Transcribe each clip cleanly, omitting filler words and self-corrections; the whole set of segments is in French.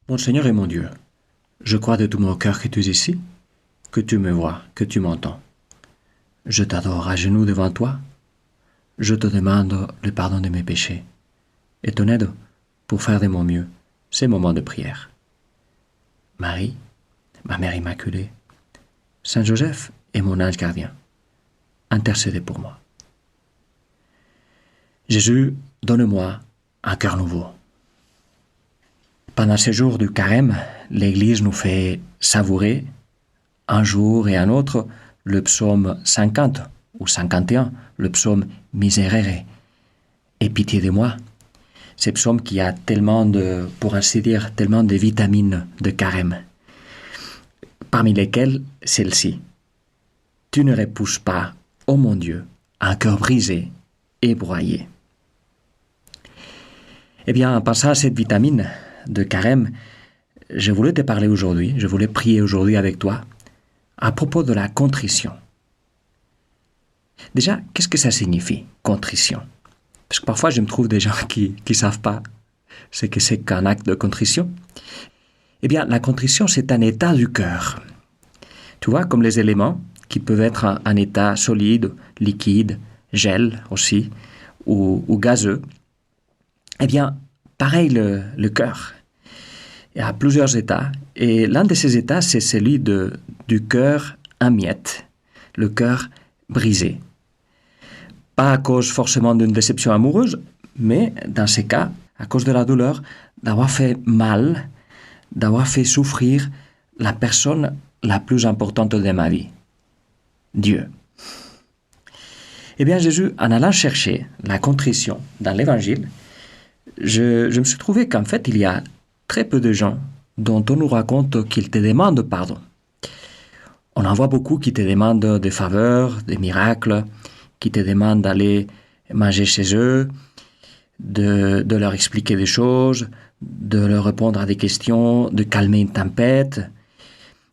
Mon Seigneur et mon Dieu, je crois de tout mon cœur que tu es ici, que tu me vois, que tu m'entends. Je t'adore à genoux devant toi. Je te demande le pardon de mes péchés et ton aide pour faire de mon mieux ces moments de prière. Marie, ma Mère Immaculée, Saint Joseph et mon ange gardien, intercédez pour moi. Jésus, donne-moi un cœur nouveau. Pendant ces jours du carême, l'Église nous fait savourer un jour et un autre le psaume 50 ou 51, le psaume Miserere, et pitié de moi. Ce psaume qui a tellement de, pour ainsi dire, tellement de vitamines de carême, parmi lesquelles celle-ci. Tu ne repousses pas, ô mon Dieu, un cœur brisé et broyé. Eh bien, en pensant à cette vitamine de carême, je voulais te parler aujourd'hui, je voulais prier aujourd'hui avec toi à propos de la contrition. Déjà, qu'est-ce que ça signifie, contrition? Parce que parfois, je me trouve des gens qui ne savent pas ce que c'est qu'un acte de contrition. Eh bien, la contrition, c'est un état du cœur. Tu vois, comme les éléments qui peuvent être un état solide, liquide, gel aussi, ou gazeux. Eh bien, pareil le cœur. Il y a plusieurs états, et l'un de ces états, c'est celui du cœur en miettes, le cœur brisé. Pas à cause forcément d'une déception amoureuse, mais dans ces cas, à cause de la douleur, d'avoir fait mal, d'avoir fait souffrir la personne la plus importante de ma vie, Dieu. Eh bien, Jésus, en allant chercher la contrition dans l'Évangile, je me suis trouvé qu'en fait, il y a très peu de gens dont on nous raconte qu'ils te demandent pardon. On en voit beaucoup qui te demandent des faveurs, des miracles, qui te demandent d'aller manger chez eux, de leur expliquer des choses, de leur répondre à des questions, de calmer une tempête.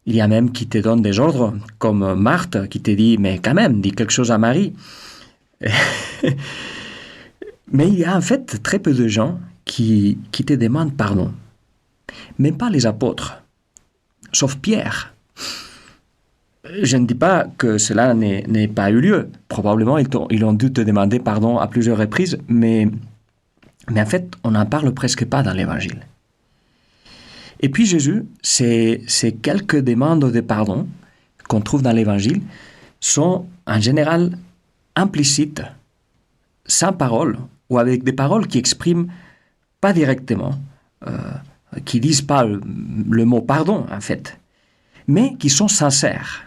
Il y a même qui te donnent des ordres, comme Marthe, qui te dit « mais quand même, dis quelque chose à Marie ». Mais il y a en fait très peu de gens qui te demandent pardon. Même pas les apôtres, sauf Pierre. Je ne dis pas que cela n'ait pas eu lieu. Probablement, ils ont dû te demander pardon à plusieurs reprises, mais en fait, on n'en parle presque pas dans l'Évangile. Et puis Jésus, ces quelques demandes de pardon qu'on trouve dans l'Évangile sont en général implicites, sans parole, ou avec des paroles qui expriment pas directement, qui disent pas le mot pardon en fait, mais qui sont sincères.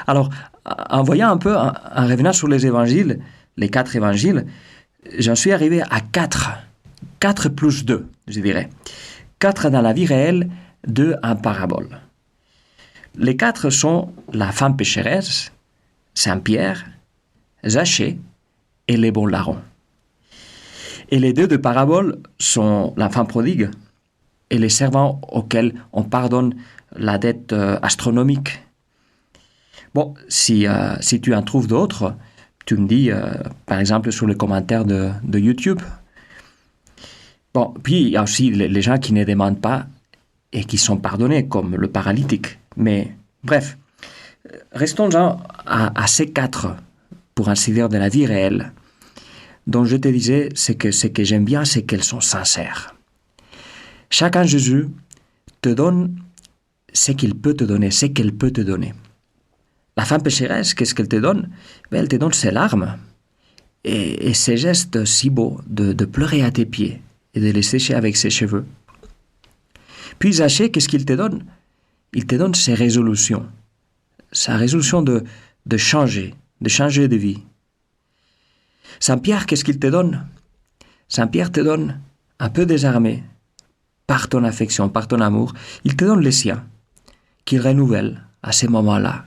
Alors, en voyant un peu, en revenant sur les évangiles, les 4 évangiles, j'en suis arrivé à 4. 4 plus 2, je dirais. 4 dans la vie réelle, 2 en parabole. Les 4 sont la femme pécheresse, Saint-Pierre, Zachée et les bons larrons. Et les 2 de parabole sont l'enfant prodigue et les servants auxquels on pardonne la dette astronomique. Bon, si tu en trouves d'autres, tu me dis, par exemple, sur les commentaires de YouTube. Bon, puis il y a aussi les gens qui ne demandent pas et qui sont pardonnés, comme le paralytique. Mais bref, restons-en à ces 4, pour ainsi dire, de la vie réelle, dont je te disais, ce que j'aime bien, c'est qu'elles sont sincères. Chacun Jésus te donne ce qu'il peut te donner, ce qu'elle peut te donner. La femme pécheresse, qu'est-ce qu'elle te donne? Elle te donne ses larmes et ses gestes si beaux de pleurer à tes pieds et de les sécher avec ses cheveux. Puis Zachée, qu'est-ce qu'il te donne? Il te donne ses résolutions, sa résolution de changer de vie. Saint-Pierre, qu'est-ce qu'il te donne? Saint-Pierre te donne un peu désarmé par ton affection, par ton amour. Il te donne les siens, qu'il renouvelle à ces moments-là.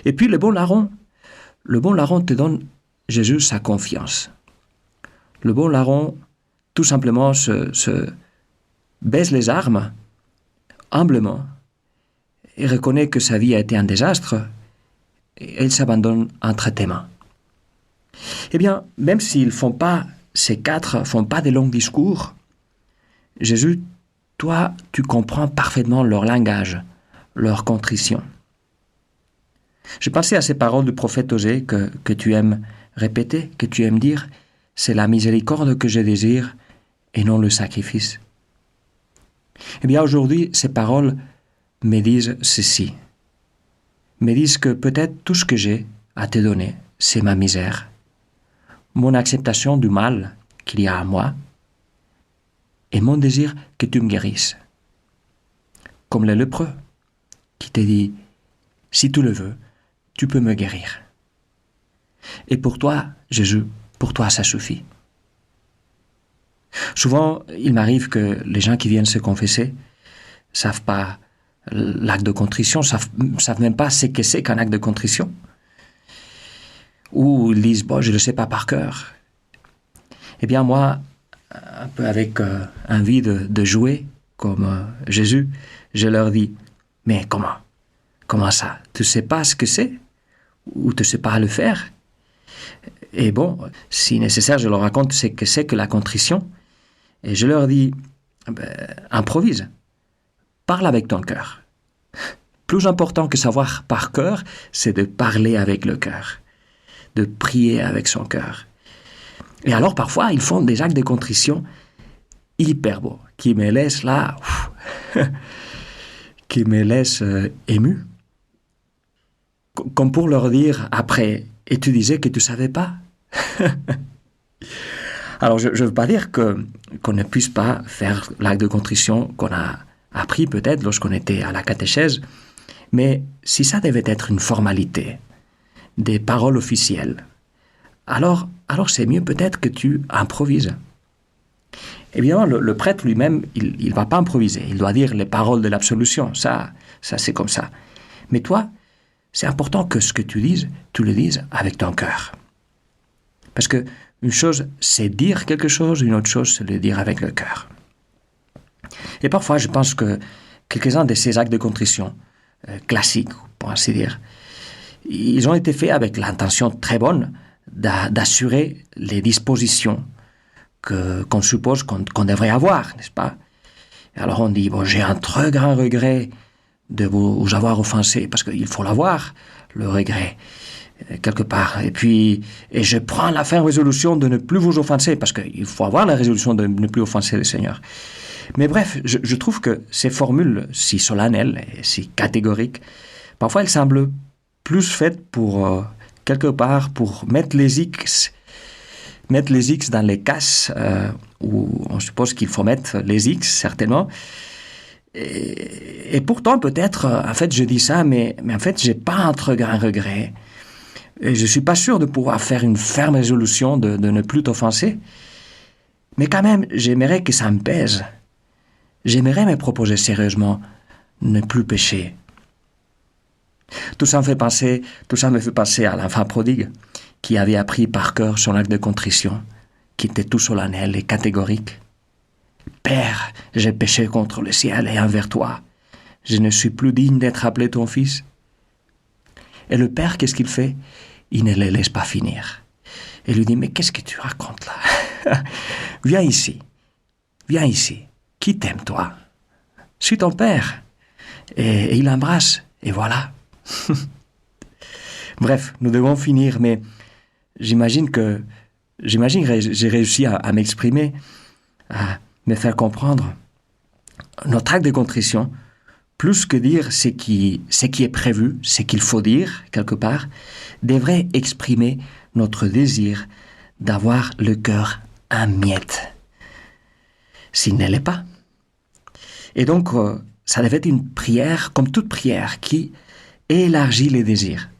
Et puis le bon larron te donne, Jésus, sa confiance. Le bon larron, tout simplement, se baisse les armes, humblement, et reconnaît que sa vie a été un désastre, et il s'abandonne entre tes mains. Eh bien, même s'ils ces 4 font pas de longs discours, Jésus toi, tu comprends parfaitement leur langage, leur contrition. Je pensais à ces paroles du prophète Osée que tu aimes répéter, que tu aimes dire, c'est la miséricorde que je désire et non le sacrifice. Eh bien, aujourd'hui, ces paroles me disent ceci. Me disent que peut-être tout ce que j'ai à te donner, c'est ma misère, mon acceptation du mal qu'il y a à moi, et mon désir que tu me guérisses. Comme le lépreux qui te dit, si tu le veux, tu peux me guérir. Et pour toi, Jésus, pour toi, ça suffit. Souvent, il m'arrive que les gens qui viennent se confesser savent pas l'acte de contrition, savent même pas ce que c'est qu'un acte de contrition. Ou ils disent, bon, je ne le sais pas par cœur. Eh bien, moi, un peu avec envie de jouer comme Jésus, je leur dis, mais comment? Comment ça? Tu ne sais pas ce que c'est? Ou tu ne sais pas le faire? Et bon, si nécessaire, je leur raconte ce que c'est que la contrition. Et je leur dis, improvise. Parle avec ton cœur. Plus important que savoir par cœur, c'est de parler avec le cœur, de prier avec son cœur. Et alors, parfois, ils font des actes de contrition hyper beaux, qui me laissent là, qui me laissent ému. Comme pour leur dire après, et tu disais que tu ne savais pas. Alors, je ne veux pas dire qu'on ne puisse pas faire l'acte de contrition qu'on a appris peut-être lorsqu'on était à la catéchèse, mais si ça devait être une formalité, des paroles officielles, alors c'est mieux peut-être que tu improvises. Évidemment, le prêtre lui-même, il ne va pas improviser, il doit dire les paroles de l'absolution, ça c'est comme ça. Mais toi, c'est important que ce que tu dises, tu le dises avec ton cœur. Parce que une chose, c'est dire quelque chose, une autre chose, c'est le dire avec le cœur. Et parfois, je pense que quelques-uns de ces actes de contrition classiques, pour ainsi dire, ils ont été faits avec l'intention très bonne d'assurer les dispositions qu'on suppose qu'on devrait avoir, n'est-ce pas? Alors on dit, bon, j'ai un très grand regret de vous avoir offensé, parce qu'il faut l'avoir, le regret, quelque part. Et je prends la ferme résolution de ne plus vous offenser, parce qu'il faut avoir la résolution de ne plus offenser le Seigneur. Mais bref, je trouve que ces formules si solennelles et si catégoriques, parfois elles semblent plus faites pour, quelque part, pour mettre les X dans les cases où on suppose qu'il faut mettre les X, certainement. Et pourtant, peut-être, en fait, je dis ça, mais en fait, j'ai pas un très grand regret. Et je suis pas sûr de pouvoir faire une ferme résolution de ne plus t'offenser. Mais quand même, j'aimerais que ça me pèse. J'aimerais me proposer sérieusement ne plus pécher. Tout ça me fait penser à l'enfant prodigue qui avait appris par cœur son acte de contrition, qui était tout solennel et catégorique. « Père, j'ai péché contre le ciel et envers toi. Je ne suis plus digne d'être appelé ton fils. » Et le père, qu'est-ce qu'il fait? Il ne le laisse pas finir. Il lui dit, mais qu'est-ce que tu racontes là? Viens ici. Qui t'aime, toi? Je suis ton père. Et il l'embrasse. Et voilà. Bref, nous devons finir, mais j'imagine que j'ai réussi à m'exprimer, à me faire comprendre. Notre acte de contrition, plus que dire ce qui est prévu, ce qu'il faut dire, quelque part, devrait exprimer notre désir d'avoir le cœur en miettes, s'il ne l'est pas. Et donc, ça devait être une prière, comme toute prière, qui élargit les désirs.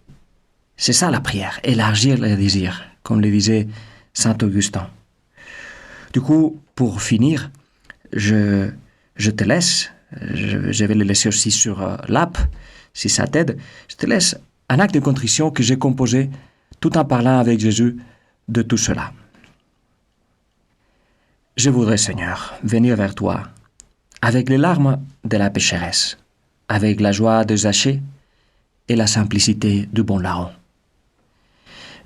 C'est ça la prière, élargir les désirs, comme le disait saint Augustin. Du coup, pour finir, je te laisse, je vais le laisser aussi sur l'app, si ça t'aide, je te laisse un acte de contrition que j'ai composé tout en parlant avec Jésus de tout cela. Je voudrais, Seigneur, venir vers toi avec les larmes de la pécheresse, avec la joie de Zachée et la simplicité du bon larron.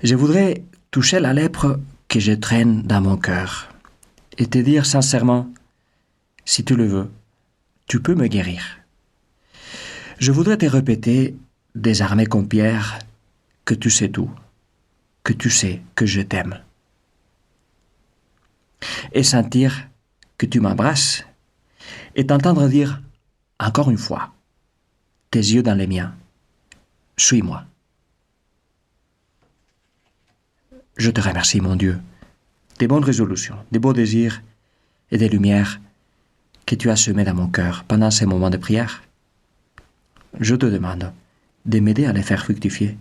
Je voudrais toucher la lèpre que je traîne dans mon cœur et te dire sincèrement, si tu le veux, tu peux me guérir. Je voudrais te répéter, désarmé comme Pierre, que tu sais tout, que tu sais que je t'aime. Et sentir que tu m'embrasses et t'entendre dire encore une fois, tes yeux dans les miens, suis-moi. Je te remercie, mon Dieu, des bonnes résolutions, des beaux désirs et des lumières que tu as semées dans mon cœur pendant ces moments de prière. Je te demande de m'aider à les faire fructifier.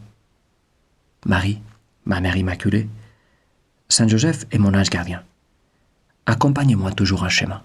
Marie, ma Mère Immaculée, Saint Joseph est mon ange gardien. Accompagne-moi toujours en chemin.